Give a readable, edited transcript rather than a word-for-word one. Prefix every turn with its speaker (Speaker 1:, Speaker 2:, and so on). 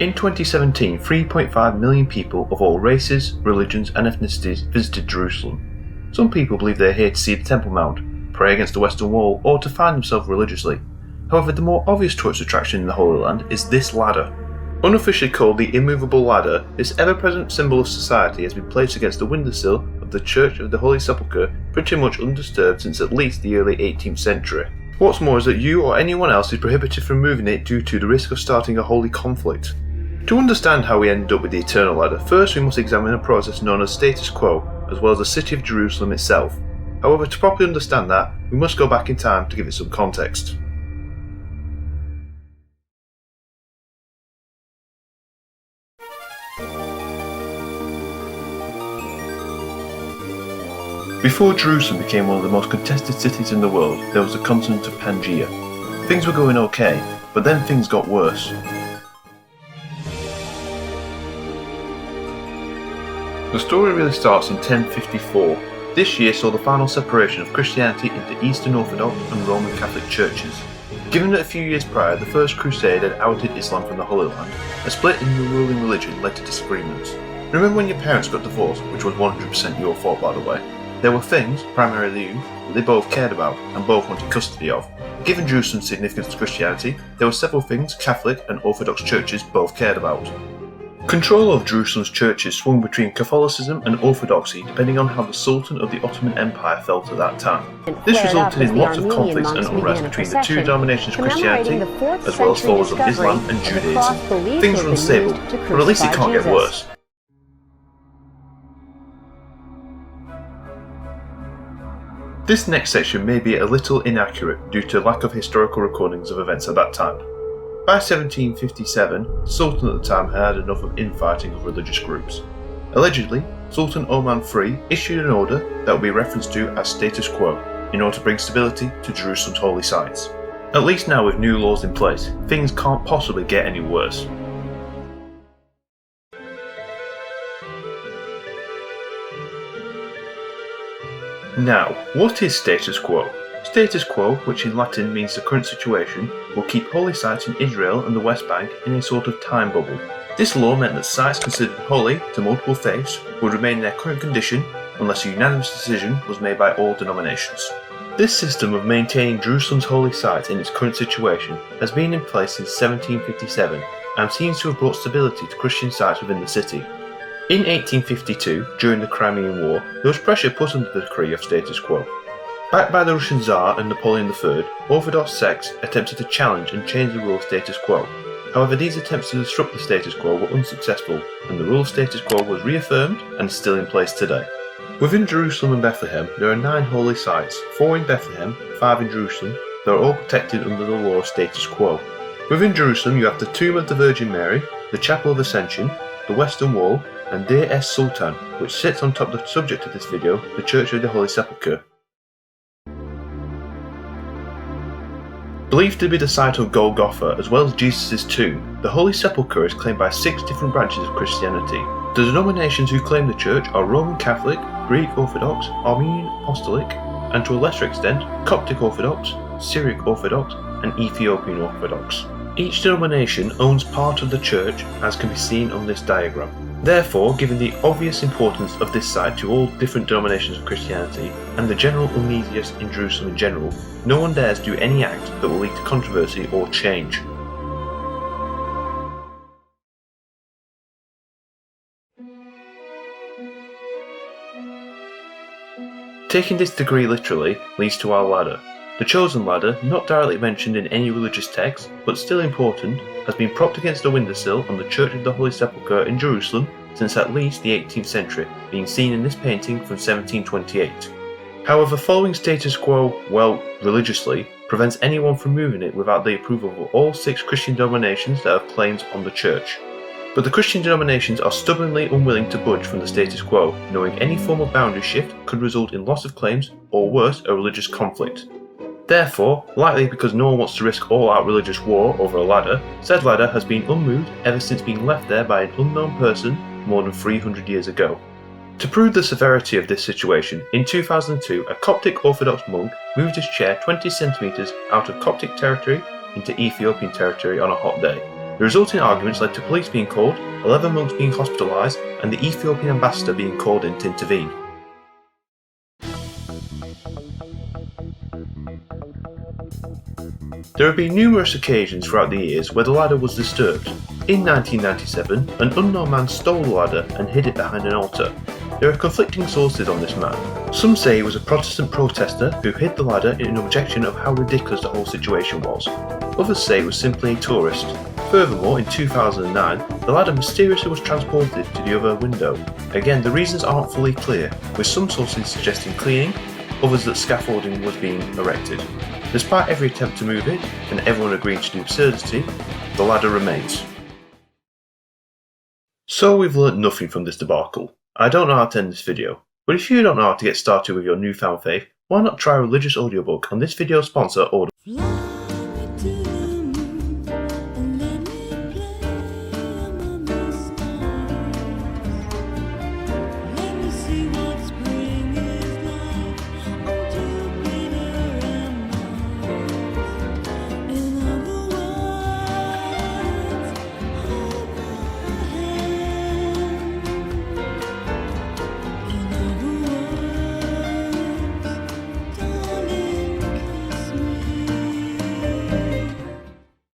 Speaker 1: In 2017, 3.5 million people of all races, religions and ethnicities visited Jerusalem. Some people believe they are here to see the Temple Mount, pray against the Western Wall, or to find themselves religiously. However, the more obvious tourist attraction in the Holy Land is this ladder. Unofficially called the immovable ladder, this ever-present symbol of society has been placed against the windowsill of the Church of the Holy Sepulchre pretty much undisturbed since at least the early 18th century. What's more is that you or anyone else is prohibited from moving it due to the risk of starting a holy conflict. To understand how we ended up with the Eternal Ladder, first we must examine a process known as status quo, as well as the city of Jerusalem itself. However, to properly understand that, we must go back in time to give it some context. Before Jerusalem became one of the most contested cities in the world, there was the continent of Pangaea. Things were going okay, but then things got worse. The story really starts in 1054. This year saw the final separation of Christianity into Eastern Orthodox and Roman Catholic churches. Given that a few years prior the First Crusade had ousted Islam from the Holy Land, a split in the ruling religion led to disagreements. Remember when your parents got divorced, which was 100% your fault by the way? There were things, primarily you, that they both cared about and both wanted custody of. Given Jerusalem's significance to Christianity, there were several things Catholic and Orthodox churches both cared about. Control of Jerusalem's churches swung between Catholicism and Orthodoxy depending on how the Sultan of the Ottoman Empire felt at that time. This resulted in lots of conflicts and unrest between the two denominations of Christianity, as well as followers of Islam and Judaism. Things were unstable, but at least it can't get worse. This next section may be a little inaccurate due to lack of historical recordings of events at that time. By 1757, the Sultan at the time had enough of infighting of religious groups. Allegedly, Sultan Oman III issued an order that would be referenced to as status quo, in order to bring stability to Jerusalem's holy sites. At least now with new laws in place, things can't possibly get any worse. Now, what is status quo? Status quo, which in Latin means the current situation, will keep holy sites in Israel and the West Bank in a sort of time bubble. This law meant that sites considered holy to multiple faiths would remain in their current condition unless a unanimous decision was made by all denominations. This system of maintaining Jerusalem's holy sites in its current situation has been in place since 1757 and seems to have brought stability to Christian sites within the city. In 1852, during the Crimean War, there was pressure put on the decree of status quo. Backed by the Russian Tsar and Napoleon III, Orthodox sects attempted to challenge and change the rule of status quo. However, these attempts to disrupt the status quo were unsuccessful, and the rule of status quo was reaffirmed and is still in place today. Within Jerusalem and Bethlehem, there are 9 holy sites, 4 in Bethlehem, 5 in Jerusalem, that are all protected under the law of status quo. Within Jerusalem you have the Tomb of the Virgin Mary, the Chapel of Ascension, the Western Wall, and Deir es Sultan, which sits on top of the subject of this video, the Church of the Holy Sepulchre. Believed to be the site of Golgotha as well as Jesus' tomb, the Holy Sepulchre is claimed by 6 different branches of Christianity. The denominations who claim the church are Roman Catholic, Greek Orthodox, Armenian Apostolic, and to a lesser extent, Coptic Orthodox, Syriac Orthodox, and Ethiopian Orthodox. Each denomination owns part of the church, as can be seen on this diagram. Therefore, given the obvious importance of this site to all different denominations of Christianity, and the general uneasiness in Jerusalem in general, no one dares do any act that will lead to controversy or change. Taking this degree literally leads to our ladder. The chosen ladder, not directly mentioned in any religious text, but still important, has been propped against a windowsill on the Church of the Holy Sepulchre in Jerusalem since at least the 18th century, being seen in this painting from 1728. However, following status quo, well, religiously, prevents anyone from moving it without the approval of all 6 Christian denominations that have claims on the church. But the Christian denominations are stubbornly unwilling to budge from the status quo, knowing any form of boundary shift could result in loss of claims, or worse, a religious conflict. Therefore, likely because no one wants to risk all-out religious war over a ladder, said ladder has been unmoved ever since being left there by an unknown person more than 300 years ago. To prove the severity of this situation, in 2002 a Coptic Orthodox monk moved his chair 20 centimeters out of Coptic territory into Ethiopian territory on a hot day. The resulting arguments led to police being called, 11 monks being hospitalised, and the Ethiopian ambassador being called in to intervene. There have been numerous occasions throughout the years where the ladder was disturbed. In 1997, an unknown man stole the ladder and hid it behind an altar. There are conflicting sources on this man. Some say he was a Protestant protester who hid the ladder in objection of how ridiculous the whole situation was. Others say it was simply a tourist. Furthermore, in 2009, the ladder mysteriously was transported to the other window. Again, the reasons aren't fully clear, with some sources suggesting cleaning, others that scaffolding was being erected. Despite every attempt to move it, and everyone agreeing to the absurdity, the ladder remains. So we've learnt nothing from this debacle. I don't know how to end this video, but if you don't know how to get started with your newfound faith, why not try a religious audiobook on this video sponsor Audible.